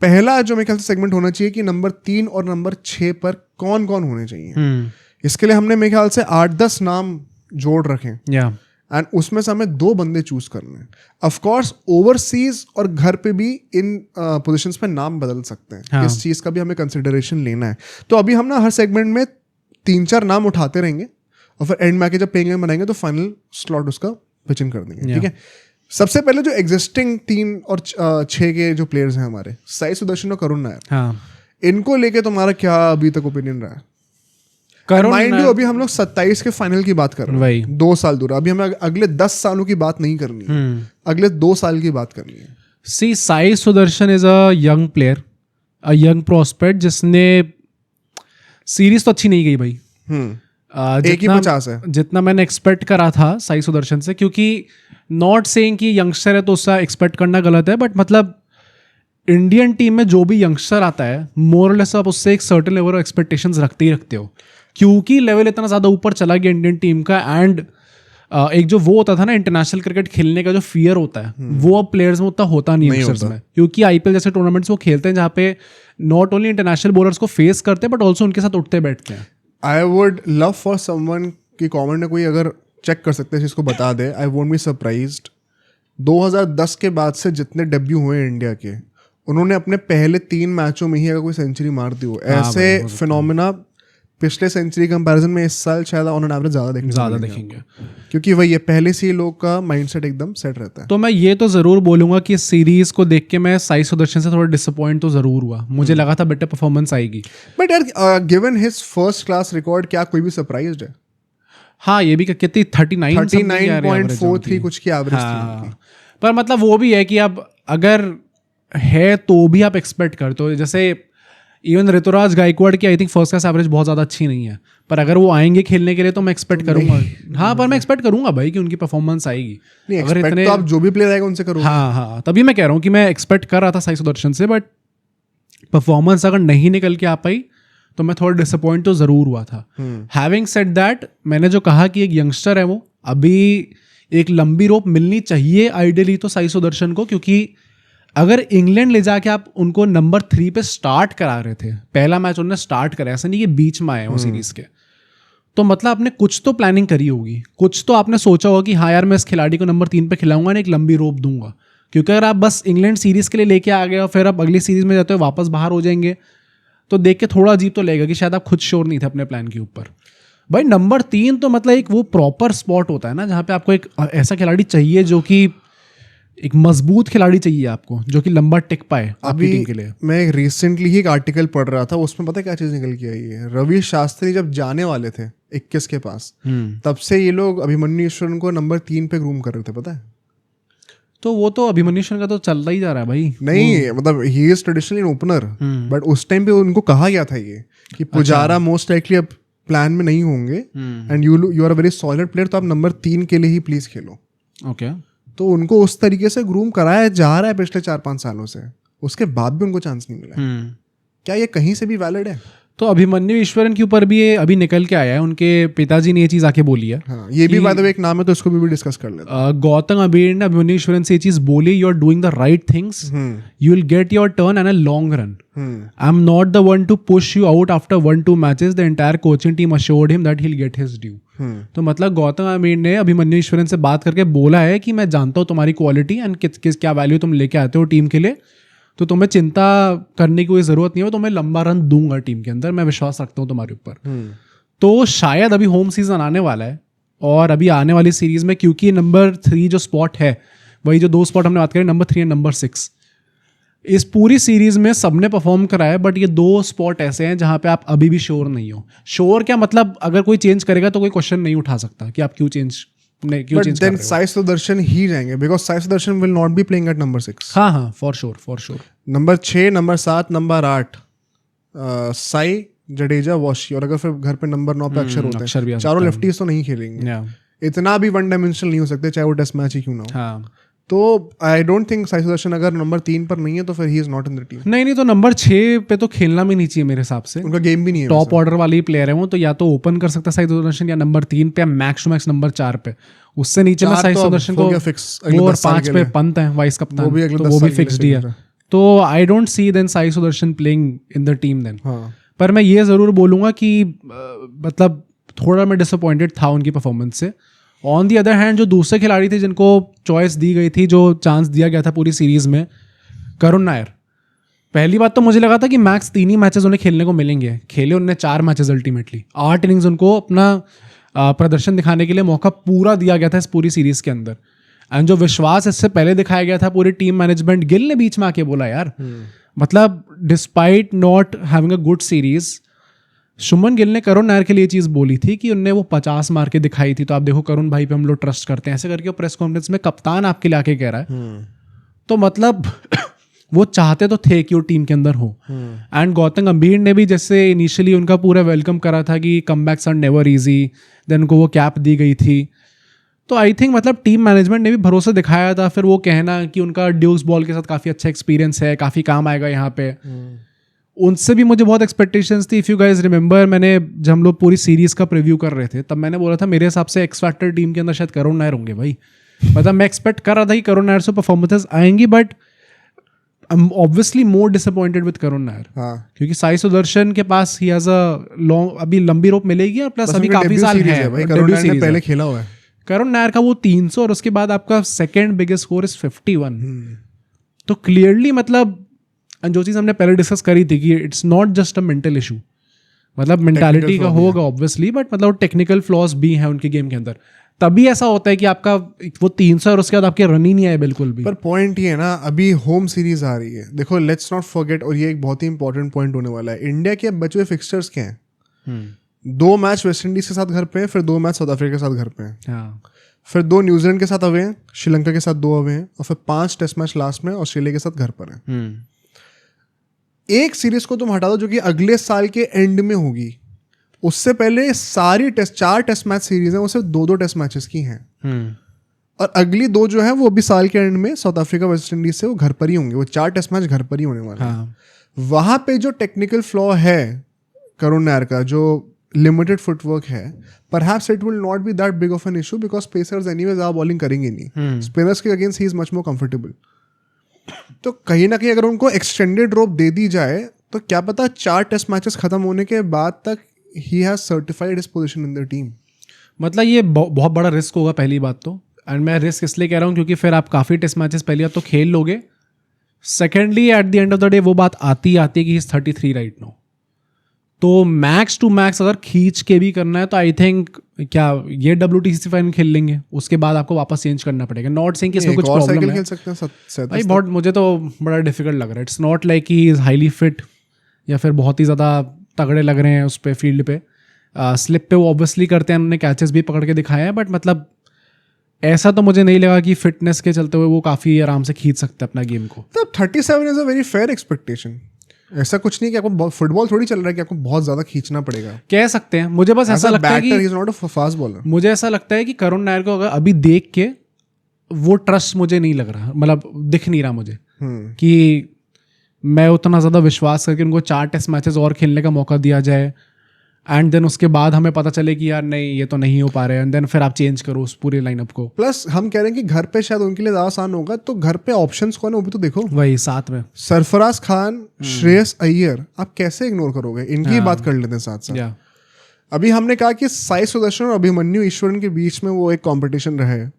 पहला जो मेरे ख्याल से सेगमेंट होना चाहिए कि नंबर 3 और नंबर 6 पर कौन कौन होने चाहिए। इसके लिए हमने मेरे ख्याल से 8-10 नाम जोड़ रखे एंड उसमें से हमें 2 बंदे चूज करने हैं। ऑफ कोर्स ओवरसीज और घर पे भी इन पोजीशंस पे नाम बदल सकते हैं। इस चीज का भी हमें कंसिडरेशन लेना है। तो अभी हम ना हर सेगमेंट में 3-4 नाम उठाते रहेंगे और फिर एंड में आके जब प्लेइंग बनाएंगे तो फाइनल स्लॉट उसका पिच इन कर देंगे। ठीक है, सबसे पहले जो एग्जिस्टिंग 3 और 6 के जो प्लेयर्स हैं हमारे, साई सुदर्शन और करुण नायर, इनको लेके तुम्हारा क्या अभी तक ओपिनियन रहा है? माइंड यू अभी हम लोग 27 के फाइनल की बात कर रहे हैं, 2 साल दूर। अभी हमें अगले 10 सालों की बात नहीं करनी है, अगले 2 साल की बात करनी है। See Sai Sudharsan is a young player, a young prospect, जिसने सीरीज तो अच्छी नहीं गई भाई। 1/50 है जितना मैंने एक्सपेक्ट करा था साई सुदर्शन से, क्योंकि नॉट सेइंग कि यंगस्टर है तो उसका एक्सपेक्ट करना गलत है, बट मतलब इंडियन टीम में जो भी यंगस्टर आता है मोर और लेस आप उससे एक सर्टेन लेवल ऑफ एक्सपेक्टेशंस रखते ही रखते हो, क्योंकि लेवल इतना ज़्यादा ऊपर चला गया इंडियन टीम का। एंड एक जो वो होता था ना इंटरनेशनल क्रिकेट खेलने का जो फियर होता है, वो अब प्लेयर्स में उतना होता नहीं यंगस्टर्स में, क्योंकि आईपीएल जैसे टूर्नामेंट्स वो खेलते हैं जहाँ पे नॉट ओनली इंटरनेशनल बॉलर्स को फेस करते हैं बट ऑल्सो उनके साथ उठते बैठते हैं। I would love for someone की कमेंट में कोई अगर चेक कर सकते हैं जिसको बता दे, आई वोंट बी सरप्राइज्ड। 2010 के बाद से जितने डेब्यू हुए इंडिया के, उन्होंने अपने पहले 3 मैचों में ही अगर कोई सेंचुरी मार दी हो। ऐसे फिनोमिना पिछले सेंचुरी कंपैरिजन में इस साल शायद ऑन एन एवरेज ज़्यादा देखेंगे, क्योंकि वही है पहले से ही लोग का माइंडसेट एकदम सेट रहता है। तो मैं ये तो ज़रूर बोलूँगा कि इस सीरीज को देख के मैं साई सुदर्शन से थोड़ा डिसअपॉइंट तो ज़रूर हुआ, मुझे लगा था बेटर परफॉर्मेंस आएगी। बट यार given his first class record, क्या कोई भी सरप्राइज्ड है? हाँ, ये भी कितनी 39.43 कुछ की एवरेज थी। पर मतलब वो भी है कि अब अगर है तो भी आप एक्सपेक्ट करते हो, जैसे इवन ऋतुराज गायकवाड़ की I think first class average बहुत ज़्यादा अच्छी नहीं है, पर अगर वो आएंगे खेलने के लिए तो मैं एक्सपेक्ट करूंगा। हाँ, पर मैं एक्सपेक्ट करूंगा भाई कि उनकी परफॉर्मेंस आएगी। अगर इतने तो आप जो भी प्लेयर आएगा उनसे करोगे। हाँ, तभी मैं कह रहा हूँ कि मैं एक्सपेक्ट कर रहा था साई सुदर्शन से, बट परफॉर्मेंस अगर नहीं निकल के आ पाई तो मैं थोड़ा डिसअपॉइंट तो ज़रूर हुआ था। हैविंग सेड दैट, मैंने जो कहा कि एक यंगस्टर है, वो अभी एक लंबी रोप मिलनी चाहिए आइडियली तो साई सुदर्शन को, क्योंकि अगर इंग्लैंड ले जाके आप उनको नंबर 3 पे स्टार्ट करा रहे थे, पहला मैच उन्होंने स्टार्ट करा, ऐसा नहीं कि बीच में आए वो सीरीज के, तो मतलब आपने कुछ तो प्लानिंग करी होगी, कुछ तो आपने सोचा होगा कि हाँ यार मैं इस खिलाड़ी को नंबर 3 पे खिलाऊंगा ना, एक लंबी रोप दूंगा। क्योंकि अगर आप बस इंग्लैंड सीरीज के लिए लेके आ गए और फिर आप अगली सीरीज में जाते हो वापस बाहर हो जाएंगे, तो देख के थोड़ा अजीब तो लगेगा कि शायद आप खुद श्योर नहीं थे अपने प्लान के ऊपर। भाई नंबर 3 तो मतलब एक वो प्रॉपर स्पॉट होता है ना, जहाँ पे आपको एक ऐसा खिलाड़ी चाहिए जो कि एक मजबूत खिलाड़ी चाहिए आपको, जो कि लंबा टिक पाए आपकी टीम के लिए। मैं रिसेंटली ही एक आर्टिकल पढ़ रहा था, उसमें पता है क्या चीज़ निकल के आई है? रवि शास्त्री जब जाने वाले थे 21 के पास, तब से ये लोग अभिमन्यु ईश्वरन को नंबर 3 पे ग्रूम कर रहे थे, पता है? तो वो तो अभिमन्यु ईश्वरन का तो चलता ही जा रहा है भाई। नहीं मतलब he is traditionally opener, but उस टाइम पे उनको कहा गया था ये कि पुजारा मोस्ट लाइकली अब प्लान में नहीं होंगे and you are a very solid player, तो आप नंबर 3 के लिए ही प्लीज खेलो। ओके, तो उनको उस तरीके से ग्रूम कराया जा रहा है पिछले 4-5 सालों से, उसके बाद भी उनको चांस नहीं मिला। क्या ये कहीं से भी वैलिड है? तो अभिमन्यु ईश्वरन के ऊपर भी ये अभी निकल के आया है, उनके पिताजी ने ये चीज़ आके बोली है। हाँ, ये भी बाय द वे एक नाम है, तो इसको भी डिस्कस कर लेते हैं। गौतम अबीर ने अभिमन्यु ईश्वरन से ये चीज़ बोली, you are doing the right things, you will get your turn and a long run. I am not the one to push you out after 1-2 matches, the entire coaching team assured him that he will get his due. तो मतलब गौतम अबीर ने अभिमन्यु ईश्वरन से बात करके बोला है कि मैं जानता हूँ तुम्हारी क्वालिटी एंड किस क्या वैल्यू तुम लेके आते हो टीम के लिए, तो तुम्हें चिंता करने की कोई ज़रूरत नहीं है, तो मैं लंबा रन दूंगा टीम के अंदर, मैं विश्वास रखता हूँ तुम्हारे ऊपर। तो शायद अभी होम सीजन आने वाला है और अभी आने वाली सीरीज में, क्योंकि नंबर 3 जो स्पॉट है, वही जो 2 स्पॉट हमने बात करें नंबर 3 और नंबर 6, इस पूरी सीरीज में सबने परफॉर्म करा है, बट ये 2 स्पॉट ऐसे हैं जहाँ पे आप अभी भी श्योर नहीं हो। श्योर क्या मतलब, अगर कोई चेंज करेगा तो कोई क्वेश्चन नहीं उठा सकता कि आप क्यों चेंज कर रहे हो। साई सुदर्शन ही जाएंगे, because Sai Sudarshan will not be playing at number 6। हाँ, for sure. Number 6, number 7, number 8 Sai, Jadeja, washi, और अगर फिर घर पे नंबर 9 पे अक्षर होते हैं, चारों लेफ्टीज तो नहीं खेलेंगे। इतना भी वन डायमेंशनल नहीं हो सकते, चाहे वो टेस्ट मैच ही क्यों ना हो। हाँ, तो I don't think Sai Sudarshan अगर नंबर 3 पर नहीं है तो फिर he is not in the team. नहीं, तो नंबर 6 पे तो खेलना भी नहीं चाहिए मेरे हिसाब से, उनका गेम भी नहीं है। टॉप ऑर्डर वाले ही प्लेयर है वो, तो या तो ओपन कर सकता है साई सुदर्शन, या नंबर 3 पे, मैक्स टू मैक्स नंबर 4 पे। उससे नीचे में साई सुदर्शन को, और 5 पे पंत है वाइस कप्तान, तो वो भी फिक्स्ड ही है। तो I don't see then Sai Sudharsan playing in the team then. हाँ। पर मैं ये ज़रूर बोलूँगा कि मतलब थोड़ा मैं डिसअपॉइंटेड था उनकी परफॉर्मेंस से। ऑन दी अदर हैंड जो दूसरे खिलाड़ी थे जिनको चॉइस दी गई थी, जो चांस दिया गया था पूरी सीरीज़ में, करुण नायर, पहली बात तो मुझे लगा था कि मैक्स 3 ही मैचेस उन्हें खेलने को मिलेंगे। खेले उन्होंने 4 मैचेस अल्टीमेटली, 8 इनिंग्स उनको अपना प्रदर्शन दिखाने के लिए मौका पूरा दिया गया था इस पूरी सीरीज़ के अंदर। एंड जो विश्वास इससे पहले दिखाया गया था पूरी टीम मैनेजमेंट, गिल ने बीच में आके बोला यार, मतलब despite not having a good series, Shubman Gill ने करुण नायर के लिए चीज़ बोली थी कि उनने वो 50 मार के दिखाई थी, तो आप देखो करुण भाई पे हम लोग ट्रस्ट करते हैं, ऐसे करके वो प्रेस कॉन्फ्रेंस में कप्तान आपके लिए आके कह रहा है। तो मतलब वो चाहते तो थे कि वो टीम के अंदर हो। एंड गौतम गंभीर ने भी जैसे इनिशियली उनका पूरा वेलकम करा था कि comebacks are never easy, then उनको वो कैप दी गई थी। तो आई थिंक मतलब टीम मैनेजमेंट ने भी भरोसा दिखाया था। फिर वो कहना कि उनका ड्यूस बॉल के साथ काफ़ी अच्छा एक्सपीरियंस है, काफ़ी काम आएगा यहाँ पे, उनसे भी मुझे बहुत एक्सपेक्टेशंस थी। इफ़ यू गाइज रिमेंबर, मैंने जब हम लोग पूरी सीरीज़ का प्रीव्यू कर रहे थे तब मैंने बोला था मेरे हिसाब से एक्स फैक्टर टीम के अंदर शायद करुण नायर होंगे भाई। मतलब मैं एक्सपेक्ट कर रहा था कि करुण नायर से परफॉर्मेंसेस आएंगी, but I am obviously more disappointed with Karun Nair. क्योंकि साई सुदर्शन के पास ही हैज अ लॉन्ग, अभी लंबी रोप मिलेगी और प्लस अभी काफ़ी साल है भाई, करुण नायर ने पहले खेला हुआ है। करुण नायर का वो 300 और उसके बाद आपका सेकेंड बिगेस्ट स्कोर इज 51। तो क्लियरली मतलब जो चीज़ हमने पहले डिस्कस करी थी कि it's not just a mental issue, मतलब मेंटालिटी का होगा ऑब्वियसली, बट मतलब टेक्निकल फ्लॉज भी हैं उनके गेम के अंदर। तभी ऐसा होता है कि आपका वो 300 और उसके बाद आपके रन ही नहीं आए बिल्कुल भी। पर पॉइंट ये है ना, अभी होम सीरीज आ रही है, देखो लेट्स नॉट फॉरगेट, और ये एक बहुत ही इंपॉर्टेंट पॉइंट होने वाला है, इंडिया के बचे हुए फिक्सचर्स क्या हैं? 2 मैच वेस्ट इंडीज के साथ घर पे हैं, फिर 2 मैच साउथ अफ्रीका के साथ घर पे हैं, फिर 2 न्यूजीलैंड के साथ अवे हैं, श्रीलंका के साथ 2 अवे हैं, और फिर 5 टेस्ट मैच लास्ट में ऑस्ट्रेलिया के साथ घर पर हैं। एक सीरीज को तुम हटा दो जो कि अगले साल के एंड में होगी, उससे पहले सारी 4 टेस्ट मैच सीरीज हैं, वो सिर्फ 2-2 टेस्ट मैचेस की हैं। और अगली 2 जो है वो अभी साल के एंड में साउथ अफ्रीका वेस्ट इंडीज से वो घर पर ही होंगे, वो 4 टेस्ट मैच घर पर ही होने वाले हैं। वहां पे जो टेक्निकल फ्लॉ है करुण नायर का, जो लिमिटेड फुटवर्क है, perhaps it will not be that big of an issue because pacers anyways are bowling करेंगे नहीं, स्पिनर्स के against he is much more comfortable. तो कहीं ना कहीं अगर उनको एक्सटेंडेड रोप दे दी जाए तो क्या पता 4 टेस्ट मैचेस खत्म होने के बाद तक he has certified his position in the team. मतलब ये बहुत बड़ा रिस्क होगा पहली बात तो, एंड मैं रिस्क इसलिए कह रहा हूँ क्योंकि फिर आप काफ़ी टेस्ट मैचेस पहली बात तो खेल लोगे, secondly at the end of the day वो बात आती है कि ही इज 33 राइट नाउ, तो मैक्स टू मैक्स अगर खींच के भी करना है तो आई थिंक क्या ये WTC फाइनल खेल लेंगे, उसके बाद आपको वापस चेंज करना पड़ेगा। नॉट सेइंग कि इसमें कुछ प्रॉब्लम है, खेल सकते हैं भाई बहुत, मुझे तो बड़ा डिफिकल्ट लग रहा है। It's not like he is highly fit या फिर बहुत ही ज़्यादा तगड़े लग रहे हैं उस पर फील्ड पे। स्लिप पे वो ऑब्वियसली करते हैं, उन्होंने कैचेस भी पकड़ के दिखाए हैं, बट मतलब ऐसा तो मुझे नहीं लगा कि फिटनेस के चलते हुए वो काफ़ी आराम से खींच सकते हैं अपना गेम को। तब 37 is a very fair expectation. ऐसा कुछ नहीं कि आपको फुटबॉल थोड़ी चल रहा है कि आपको बहुत ज्यादा खींचना पड़ेगा, कह सकते हैं। मुझे बस ऐसा लगता है कि he is not a fast bowler। मुझे ऐसा लगता है कि करुण नायर को अगर अभी देख के वो ट्रस्ट मुझे नहीं लग रहा, मतलब दिख नहीं रहा मुझे कि मैं उतना ज़्यादा विश्वास करके उनको 4 टेस्ट मैचेस और खेलने का मौका दिया जाए, एंड देन उसके बाद हमें पता चले कि यार नहीं ये तो नहीं हो पा रहे हैं, एंड देन फिर आप चेंज करो उस पूरे लाइनअप को। प्लस हम कह रहे हैं कि घर पे शायद उनके लिए ज़्यादा आसान होगा, तो घर पे ऑप्शंस कौन है वो भी तो देखो। वही साथ में सरफराज खान, श्रेयस अय्यर, आप कैसे इग्नोर करोगे? इनकी बात कर लेते हैं साथ साथ। अभी हमने कहा कि साई सुदर्शन और अभिमन्यु ईश्वरन के बीच में वो एक कॉम्पिटिशन रहा है।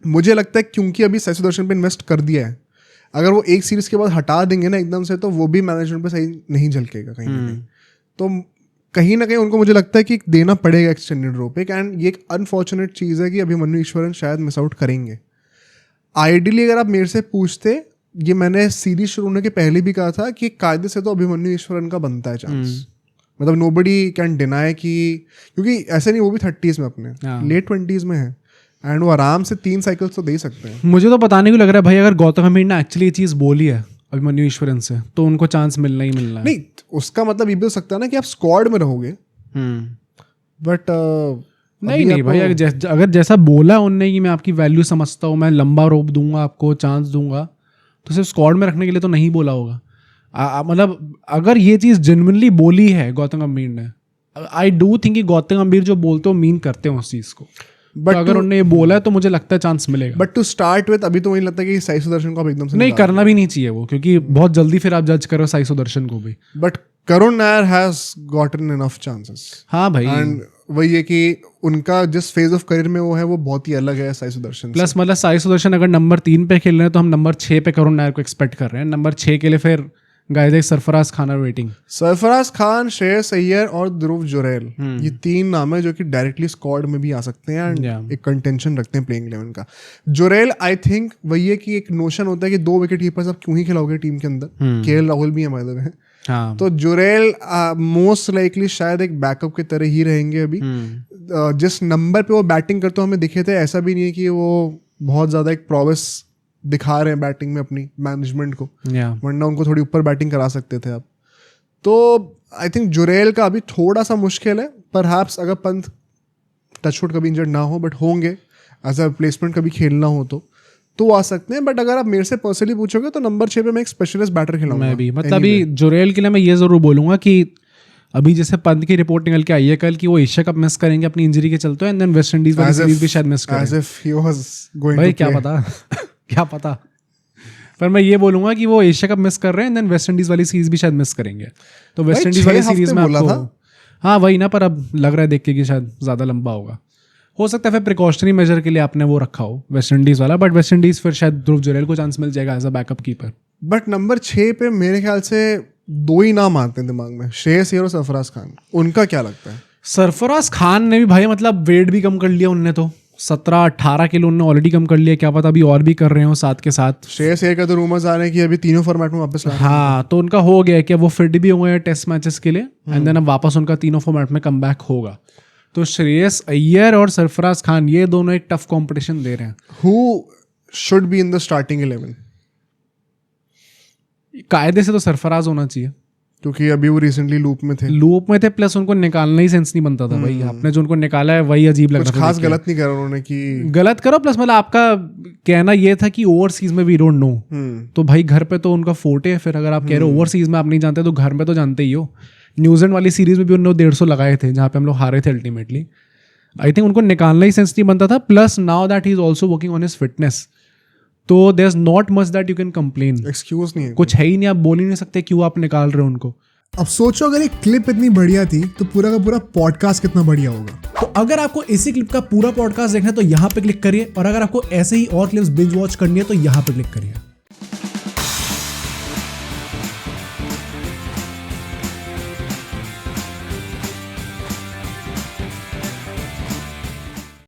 मुझे लगता है क्योंकि अभी साई सुदर्शन पे इन्वेस्ट कर दिया है, अगर वो एक सीरीज के बाद हटा देंगे ना एकदम से, तो वो भी मैनेजमेंट पे सही नहीं झलकेगा कहीं ना कहीं। तो कहीं ना कहीं उनको मुझे लगता है कि देना पड़ेगा एक्सटेंडेड रोप एक, एंड ये एक अनफॉर्चुनेट चीज़ है कि अभिमन्यु ईश्वरन शायद मिस आउट करेंगे। आइडियली अगर आप मेरे से पूछते, ये मैंने सीरीज शुरू होने के पहले भी कहा था कि कायदे से तो अभिमन्यु ईश्वरन का बनता है चांस, मतलब नोबडी कैन डिनाई कि, क्योंकि ऐसे नहीं वो भी 30s में अपने लेट 20s में है, एंड वो आराम से 3 साइकिल्स तो दे ही सकते हैं। मुझे तो बताने को लग रहा है भाई, अगर गौतम गंभीर ने एक्चुअली ये चीज़ बोली है अभिमन्यु ईश्वरन से, तो उनको चांस मिलना ही मिलना है। नहीं, उसका मतलब ये भी हो सकता है ना कि आप स्क्वाड में रहोगे, बट नहीं भाई, अगर जैसा बोला उनने कि मैं आपकी वैल्यू समझता हूँ, मैं लंबा रोप दूंगा, आपको चांस दूंगा, तो सिर्फ स्क्वाड में रखने के लिए तो नहीं बोला होगा। मतलब अगर ये चीज़ जेन्युइनली बोली है गौतम गंभीर ने, आई डू थिंक कि गौतम गंभीर जो बोलते हो मीन करते हैं उस चीज़ को। तो अगर उन्होंने ये बोला है तो मुझे लगता है चांस मिलेगा। बट टू स्टार्ट विद अभी तो मुझे लगता है कि साई सुदर्शन को आप एकदम से नहीं करना भी नहीं चाहिए वो, क्योंकि बहुत जल्दी फिर आप जज करो साई सुदर्शन को भी। But Karun Nair has gotten enough chances. हाँ भाई, एंड वही है कि उनका जिस फेज ऑफ करियर में वो है वो बहुत ही अलग है साई सुदर्शन प्लस मतलब साई सुदर्शन अगर नंबर 3 पे खेल रहे हैं तो हम नंबर 6 पे करुण नायर को एक्सपेक्ट कर रहे हैं। नंबर 6 के लिए फिर guys Sarfaraz Khan are waiting. Sarfaraz Khan, Shreyas Iyer और ध्रुव जुरैल, ये 3 नाम है जो कि डायरेक्टली स्क्वाड में भी आ सकते हैं एंड एक कंटेंशन रखते हैं प्लेइंग 11 का। जुरैल आई थिंक वही है कि एक नोशन होता है कि 2 विकेट कीपर्स आप क्यों ही खिलाओगे टीम के अंदर। केएल राहुल भी है बाय द वे। हाँ, तो जुरैल मोस्ट लाइकली शायद एक बैकअप की तरह ही रहेंगे अभी। जिस नंबर पे वो बैटिंग करते हुए हमें दिखे थे, ऐसा भी नहीं है कि वो बहुत ज्यादा एक प्रोग्रेस दिखा रहे हैं बैटिंग में अपनी मैनेजमेंट को, वरना उनको थोड़ी ऊपर बैटिंग करा सकते थे आप। तो आई थिंक जुरैल का अभी थोड़ा सा मुश्किल है। परहैप्स अगर पंत टचवुड कभी इंजर्ड ना हो, बट होंगे एज अ रिप्लेसमेंट कभी खेलना हो तो आ सकते हैं। बट अगर आप मेरे से पर्सनली पूछोगे तो नंबर 6 पे मैं एक स्पेशलिस्ट बैटर खिलाऊंगा मैं भी। मतलब अभी जुरैल के लिए मैं ये जरूर बोलूंगा कि अभी जैसे पंत की रिपोर्ट निकल के आई है कल कि वो एशिया कप मिस करेंगे अपनी इंजरी के चलते, एंड देन वेस्ट इंडीज वाली सीरीज भी शायद मिस करेंगे। भाई क्या पता क्या पता, पर मैं ये बोलूंगा कि वो एशिया कप मिस कर रहे हैं एंड देन वेस्ट इंडीज वाली सीरीज भी शायद मिस करेंगे। तो वेस्ट इंडीज वाली सीरीज में आपको, हाँ वही ना, पर अब लग रहा है देख के कि शायद ज्यादा लंबा होगा। हो सकता है फिर प्रिकॉशनरी मेजर के लिए आपने वो रखा हो वेस्ट इंडीज वाला, बट वेस्ट इंडीज फिर शायद ध्रुव जुरैल को चांस मिल जाएगा as a backup keeper. But number 6 पे मेरे ख्याल से 2 ही नाम आते हैं दिमाग में, श्रेयस अय्यर और सरफराज खान। उनका क्या लगता है? सरफराज खान ने भी भाई मतलब वेट भी कम कर लिया उनने, तो 17-18 किलो उन्होंने ऑलरेडी कम कर लिया, क्या पता अभी और भी कर रहे हो साथ के साथ। श्रेयस अय्यर का तो रूमर्स आ रहे हैं कि अभी तीनों फॉर्मेट में वापस लाएंगे। हाँ, तो उनका हो गया है कि वो फिट भी हो गए टेस्ट मैचेस के लिए एंड देन अब वापस उनका तीनों फॉर्मेट में कम बैक होगा। तो श्रेयस अय्यर और सरफराज खान ये दोनों एक टफ कंपटीशन दे रहे हैं। Who should be in the starting 11? कायदे से तो सरफराज होना चाहिए, क्योंकि अभी वो रिसेंटली लूप में थे, प्लस उनको निकालना ही सेंस नहीं बनता था भाई। आपने जो उनको निकाला है वही अजीब लग रहा था। खास गलत नहीं करा उन्होंने कि गलत करो, प्लस मतलब आपका कहना ये था कि ओवरसीज में वी डोंट नो, तो भाई घर पे तो उनका फोर्टे है। फिर अगर आप कह रहे हो ओवरसीज में आप नहीं जानते तो घर में तो जानते ही हो। न्यूजीलैंड वाली सीरीज में भी उन्होंने 150 लगाए थे जहाँ पे हम लोग हारे थे अल्टीमेटली। आई थिंक उनको निकालना ही सेंस नहीं बनता था, plus now that he is also working on his fitness, तो there is not much that you can complain. Excuse नहीं है, कुछ है ही नहीं, आप बोल ही नहीं सकते क्यों आप निकाल रहे हो उनको। अब सोचो अगर एक क्लिप इतनी बढ़िया थी तो पूरा का पूरा पॉडकास्ट कितना बढ़िया होगा। तो अगर आपको इसी क्लिप का पूरा पॉडकास्ट देखना है तो यहाँ पे क्लिक करिए, और अगर आपको ऐसे ही और क्लिप्स बिंज वॉच करनी है तो यहाँ पे क्लिक करिए।